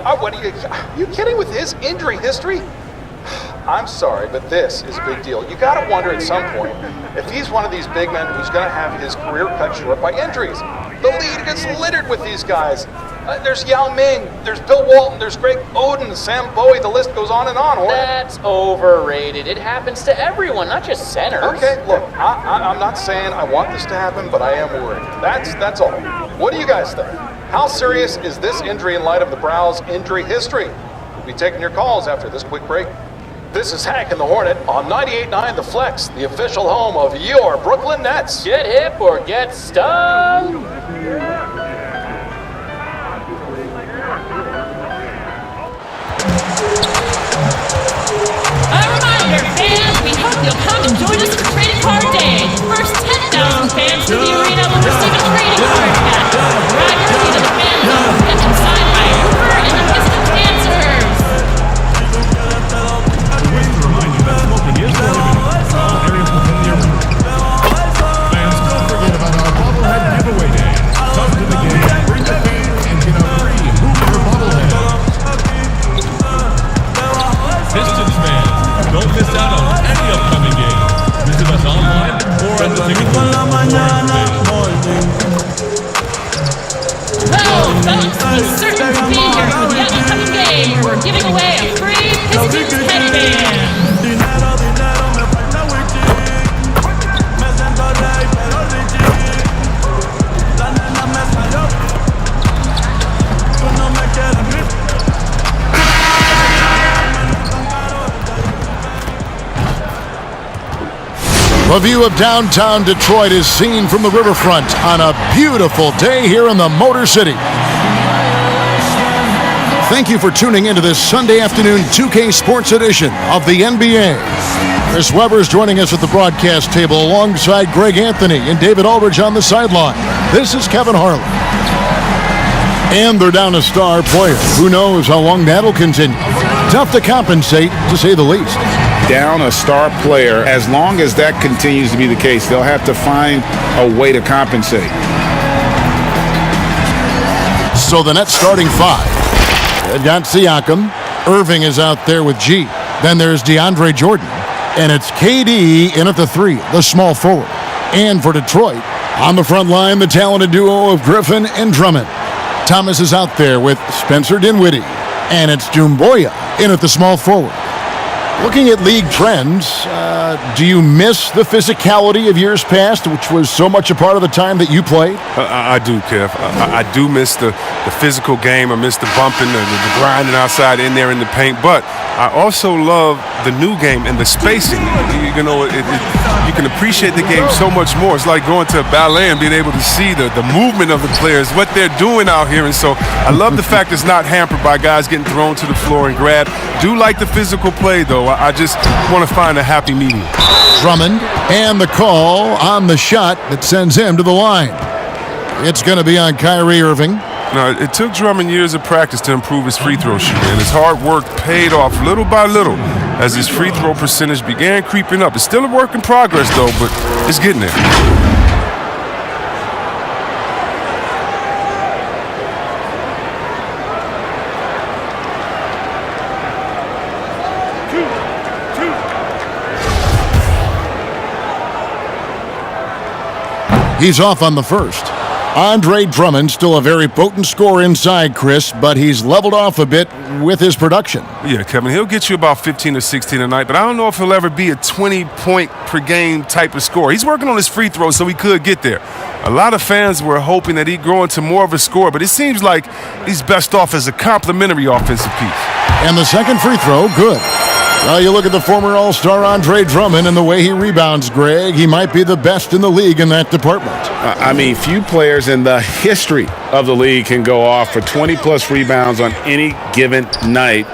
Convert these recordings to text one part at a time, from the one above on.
What are you kidding with his injury history? I'm sorry, but this is a big deal. You got to wonder at some point if he's one of these big men who's going to have his career cut short by injuries. The league is littered with these guys. There's Yao Ming, there's Bill Walton, there's Greg Oden, Sam Bowie, the list goes on and on. That's overrated. It happens to everyone, not just centers. Okay, look, I'm not saying I want this to happen, but I am worried. That's all. What do you guys think? How serious is this injury in light of the Browns' injury history? We'll be taking your calls after this quick break. This is Hank and the Hornet on 98.9 The Flex, the official home of your Brooklyn Nets. Get hip or get stung. A reminder, fans, we hope you'll come and join us for Trading Card Day. First 10,000 fans to the arena will receive a trading card pack. Riders, either the fan zone, and signed by Hoover and the Pistons dancers. Fans, don't forget about our bobblehead giveaway day. Come to the game, bring the fans, and get a free Hoover bobblehead. Pistons fans, don't miss out on any upcoming game. Visit us online or at the ticket booth. Well, folks, be certain to be here for the upcoming game. We're giving away a free Pistons headband. A view of downtown Detroit is seen from the riverfront on a beautiful day here in the Motor City. Thank you for tuning into this Sunday afternoon 2K Sports edition of the NBA. Chris Webber is joining us at the broadcast table alongside Greg Anthony and David Aldridge on the sideline. This is Kevin Harlan. And they're down a star player. Who knows how long that'll continue. Tough to compensate, to say the least. Down a star player, as long as that continues to be the case, they'll have to find a way to compensate. So the Nets starting five. They've got Siakam. Irving is out there with G. Then there's DeAndre Jordan. And it's KD in at the three, the small forward. And for Detroit, on the front line, the talented duo of Griffin and Drummond. Thomas is out there with Spencer Dinwiddie. And it's Doumbouya in at the small forward. Looking at league trends, do you miss the physicality of years past, which was so much a part of the time that you played? I do, Kev. I do miss the physical game. I miss the bumping, the grinding outside in there in the paint. But I also love the new game and the spacing. You know, you can appreciate the game so much more. It's like going to a ballet and being able to see the movement of the players, what they're doing out here. And so I love the fact it's not hampered by guys getting thrown to the floor and grabbed. Do like the physical play, though. I just want to find a happy medium. Drummond, and the call on the shot that sends him to the line. It's going to be on Kyrie Irving. Now, it took Drummond years of practice to improve his free throw shooting, and his hard work paid off little by little as his free throw percentage began creeping up. It's still a work in progress, though, but it's getting there. He's off on the first. Andre Drummond, still a very potent scorer inside, Chris, but he's leveled off a bit with his production. Yeah, Kevin, he'll get you about 15 or 16 a night, but I don't know if he'll ever be a 20-point-per-game type of scorer. He's working on his free throws, so he could get there. A lot of fans were hoping that he'd grow into more of a scorer, but it seems like he's best off as a complementary offensive piece. And the second free throw, good. Well, you look at the former All-Star Andre Drummond and the way he rebounds, Greg, he might be the best in the league in that department. I mean, few players in the history of the league can go off for 20-plus rebounds on any given night.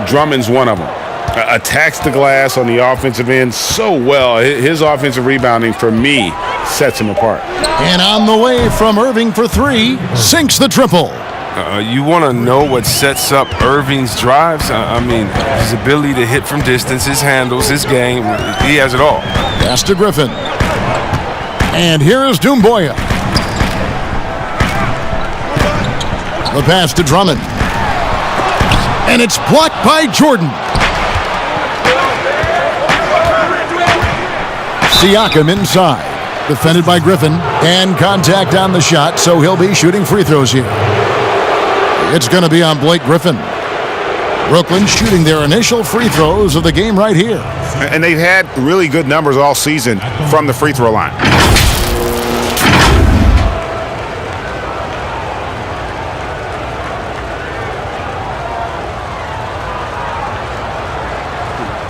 Drummond's one of them. Attacks the glass on the offensive end so well. His offensive rebounding, for me, sets him apart. And on the way from Irving for three, sinks the triple. You want to know what sets up Irving's drives? I mean, his ability to hit from distance, his handles, his game. He has it all. Pass to Griffin. And here is Doumbouya. The pass to Drummond. And it's blocked by Jordan. Siakam inside. Defended by Griffin. And contact on the shot, so he'll be shooting free throws here. It's going to be on Blake Griffin. Brooklyn shooting their initial free throws of the game right here. And they've had really good numbers all season from the free throw line.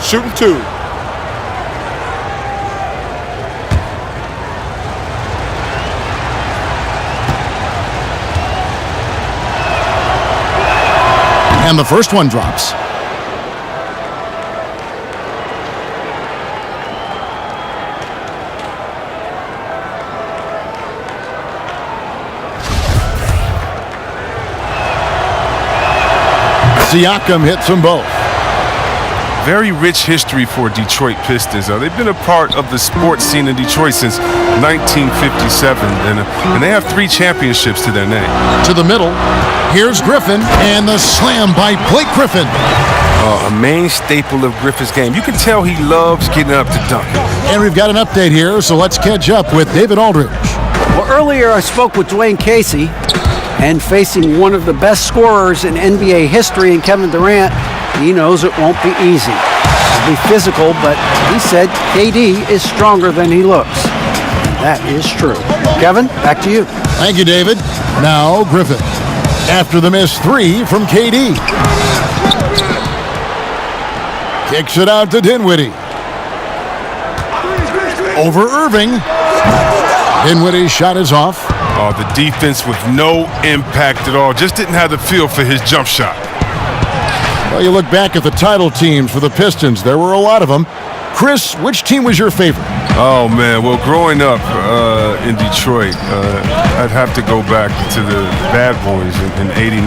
Shooting 2. And the first one drops. Siakam hits them both. Very rich history for Detroit Pistons. They've been a part of the sports scene in Detroit since 1957, and they have 3 championships to their name. To the middle, here's Griffin, and the slam by Blake Griffin. A main staple of Griffin's game. You can tell he loves getting up to dunk. And we've got an update here, so let's catch up with David Aldridge. Well, earlier I spoke with Dwayne Casey, and facing one of the best scorers in NBA history in Kevin Durant, he knows it won't be easy. It'll be physical, but he said KD is stronger than he looks. And that is true. Kevin, back to you. Thank you, David. Now Griffin. After the missed 3 from KD. Kicks it out to Dinwiddie. Over Irving. Dinwiddie's shot is off. Oh, the defense with no impact at all. Just didn't have the feel for his jump shot. Well, you look back at the title teams for the Pistons. There were a lot of them. Chris, which team was your favorite? Oh, man. Well, growing up in Detroit, I'd have to go back to the Bad Boys in 89,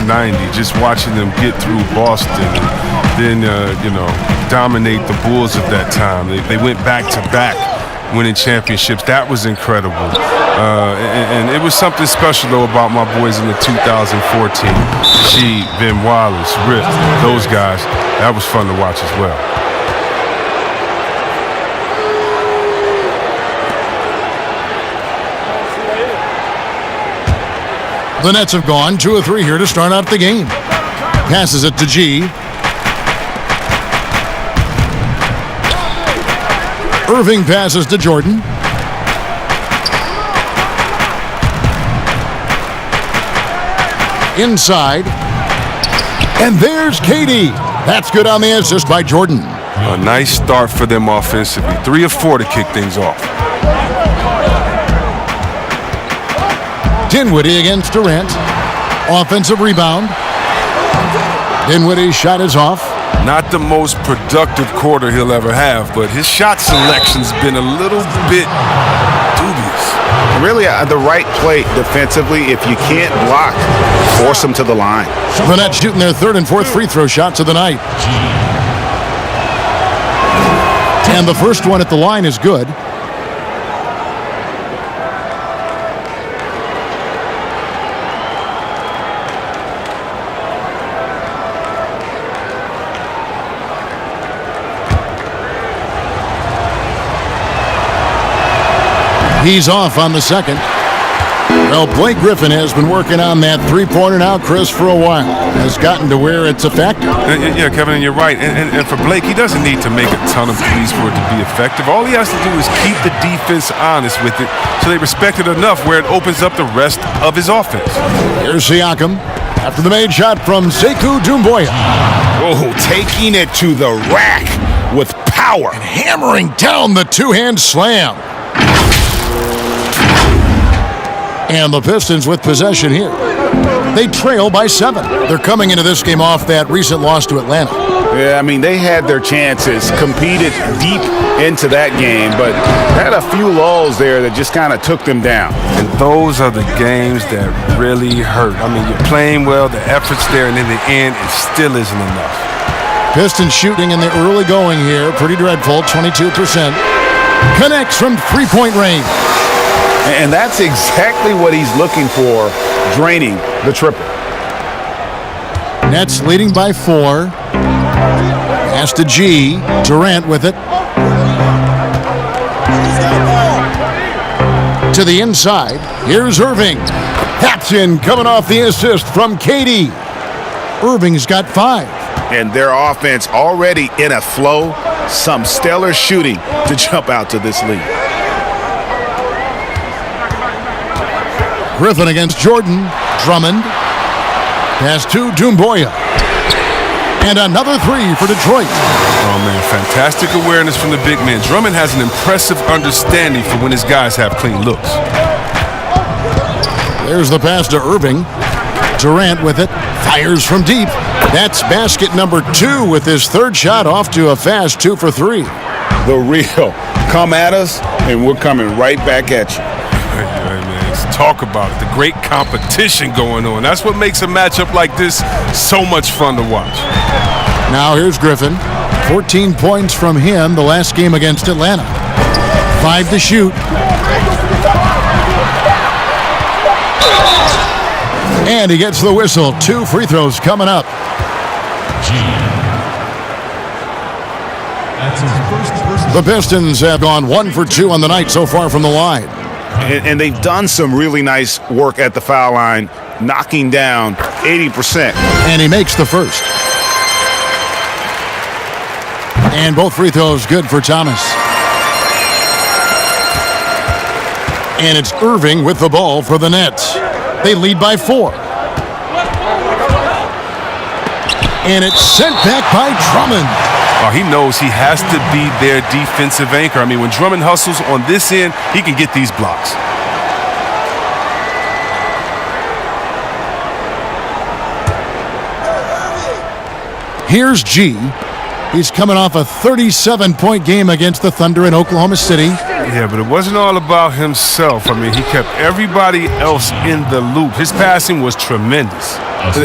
90, just watching them get through Boston and then, dominate the Bulls of that time. They went back-to-back winning championships. That was incredible. And it was something special, though, about my boys in the 2014. She, Ben Wallace, Rip, those guys. That was fun to watch as well. The Nets have gone 2 of 3 here to start out the game. Passes it to G. Irving passes to Jordan. Inside. And there's KD. That's good on the assist by Jordan. A nice start for them offensively. 3 of 4 to kick things off. Dinwiddie against Durant. Offensive rebound. Dinwiddie's shot is off. Not the most productive quarter he'll ever have, but his shot selection's been a little bit dubious. Really, the right play defensively. If you can't block, force them to the line. The Nets shooting their 3rd and 4th free throw shots of the night. And the first one at the line is good. He's off on the second. Well, Blake Griffin has been working on that three-pointer now, Chris, for a while. Has gotten to where it's effective. Yeah, Kevin, and you're right. And for Blake, he doesn't need to make a ton of threes for it to be effective. All he has to do is keep the defense honest with it so they respect it enough where it opens up the rest of his offense. Here's Siakam after the made shot from Sekou Doumbouya. Oh, taking it to the rack with power. Hammering down the two-hand slam. And the Pistons with possession here. They trail by 7. They're coming into this game off that recent loss to Atlanta. Yeah, I mean, they had their chances, competed deep into that game, but had a few lulls there that just kind of took them down. And those are the games that really hurt. I mean, you're playing well, the effort's there, and in the end, it still isn't enough. Pistons shooting in the early going here, pretty dreadful, 22%. Connects from three-point range. And that's exactly what he's looking for, draining the triple. Nets leading by 4. Pass to G. Durant with it. To the inside. Here's Irving. That's in, coming off the assist from KD. Irving's got 5. And their offense already in a flow. Some stellar shooting to jump out to this lead. Griffin against Jordan. Drummond. Pass to Doumbouya. And another 3 for Detroit. Oh, man, fantastic awareness from the big man. Drummond has an impressive understanding for when his guys have clean looks. There's the pass to Irving. Durant with it. Fires from deep. That's basket number 2 with his 3rd shot, off to a fast 2 for 3. The real. Come at us, and we're coming right back at you. Hey, man, let's talk about it. The great competition going on. That's what makes a matchup like this so much fun to watch. Now here's Griffin. 14 points from him the last game against Atlanta. 5 to shoot. And he gets the whistle. 2 free throws coming up. The Pistons have gone 1 for 2 on the night so far from the line. And they've done some really nice work at the foul line, knocking down 80%. And he makes the first. And both free throws good for Thomas. And it's Irving with the ball for the Nets. They lead by 4. And it's sent back by Drummond. Oh, he knows he has to be their defensive anchor. I mean, when Drummond hustles on this end, he can get these blocks. Here's G. He's coming off a 37-point game against the Thunder in Oklahoma City. Yeah, but it wasn't all about himself. I mean, he kept everybody else in the loop. His passing was tremendous.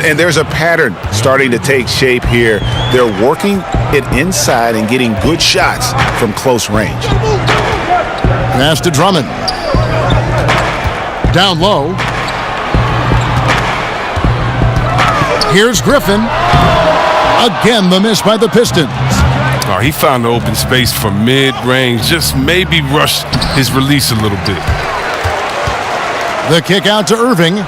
And there's a pattern starting to take shape here. They're working it inside and getting good shots from close range. Pass to Drummond. Down low. Here's Griffin. Again, the miss by the Pistons. Oh, he found the open space for mid-range. Just maybe rushed his release a little bit. The kick out to Irving.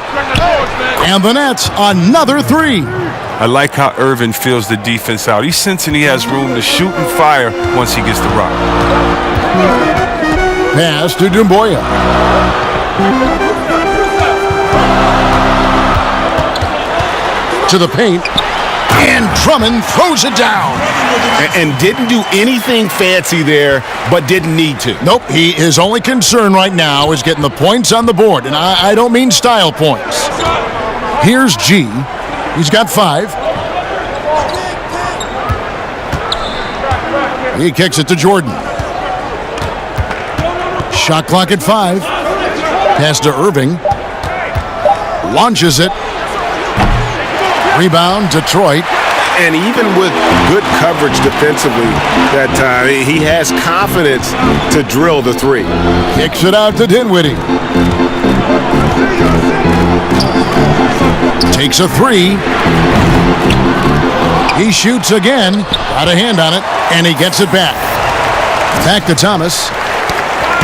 And the Nets, another 3. I like how Irvin fills the defense out. He's sensing he has room to shoot and fire once he gets the rock. Pass to Doumbouya. To the paint. And Drummond throws it down. And didn't do anything fancy there, but didn't need to. Nope, his only concern right now is getting the points on the board. And I don't mean style points. Here's G. He's got 5. He kicks it to Jordan. Shot clock at 5. Pass to Irving. Launches it. Rebound, Detroit. And even with good coverage defensively that time, he has confidence to drill the 3. Kicks it out to Dinwiddie. Takes a 3. He shoots again. Got a hand on it, and he gets it back. Back to Thomas.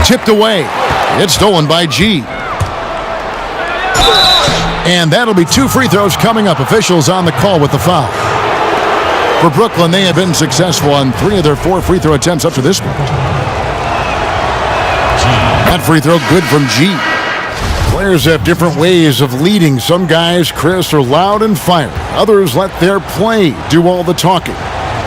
Tipped away. It's stolen by G. And that'll be 2 free throws coming up. Officials on the call with the foul. For Brooklyn, they have been successful on 3 of their 4 free throw attempts up to this point. That free throw good from G. Players have different ways of leading. Some guys, Chris, are loud and fiery. Others let their play do all the talking.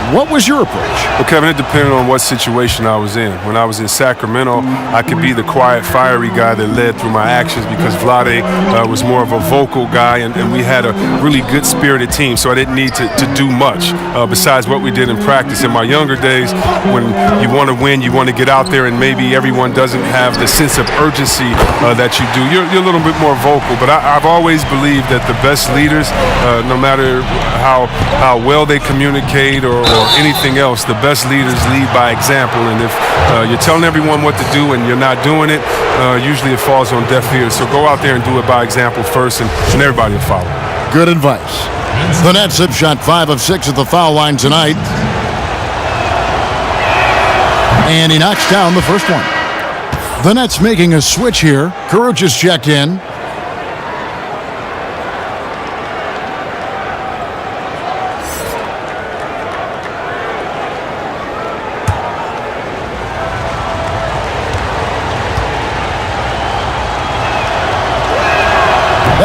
What was your approach? Well, Kevin, it depended on what situation I was in. When I was in Sacramento, I could be the quiet, fiery guy that led through my actions because Vlade was more of a vocal guy, and we had a really good spirited team, so I didn't need to do much besides what we did in practice. In my younger days, when you want to win, you want to get out there, and maybe everyone doesn't have the sense of urgency that you do. You're a little bit more vocal, but I've always believed that the best leaders, no matter how well they communicate or anything else, the best leaders lead by example. And if you're telling everyone what to do and you're not doing it, usually it falls on deaf ears. So go out there and do it by example first, and everybody will follow. Good advice. The Nets have shot 5 of 6 at the foul line tonight. And he knocks down the first one. The Nets making a switch here. Kuruc is checked in.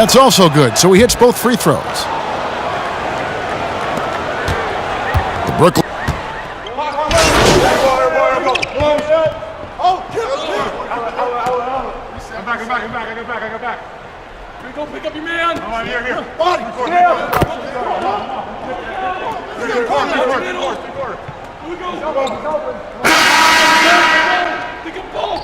That's also good, so he hits both free throws. The Brooklyn. Pick up your man. Here. Pick up ball.